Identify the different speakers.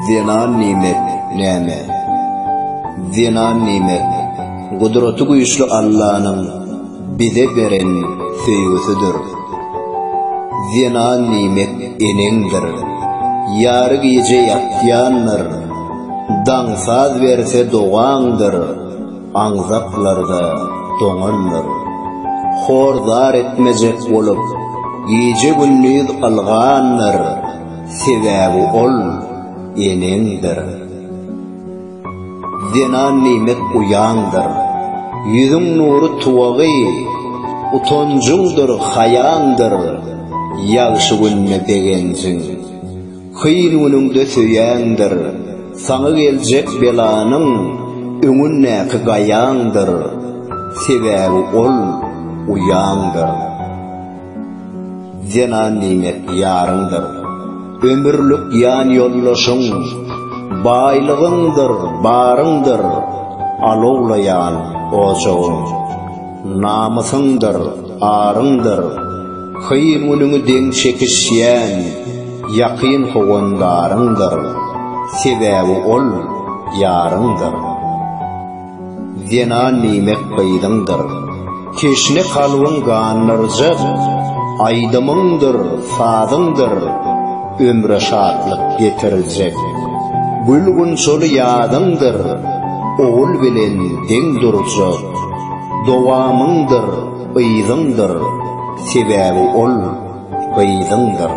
Speaker 1: Zenan nimet näme? Zenan nimet gudrety güýçli Allah'nın bize beren söýgüsüdür. Zenan nimet enengdir. Yarı gece yatyanlar, dansaz verse doğandır, anzaklarda doňanlar. Horzar etmejek bolup, gece gündüz alganlar, sebäbi ol enengdir. Zenan nimet uyandır, yüzün nuru tuwagy, utonjundur hayandır, ýagşy günne degenjiň. Hıyr önüňde söýäňdir, saňa geljek belanyň öňüne gaýandyr, sebäbi ol uyandır. Zenan nimet ýaryňdyr, ömürlük ýan ýollaşyň, baýlygyňdyr, baryňdyr, alowlaýan ojagyň. Namysyňdyr, aryňdyr, hıyr önüňe deň çekişýän, ýakyn howandaryňdyr, sebäbi ol ýaryňdyr. Zenan nimet beýdiňdir, keşne kalwyň ganlarjak, aýdymyňdyr, sadyňdyr, ömre şatlyk getirijek. Gülgün şoly ýadyňdyr, ogul bilen deň durjak, dowamyňdyr, beýdiňdir, sebäbi ol beýdiňdir.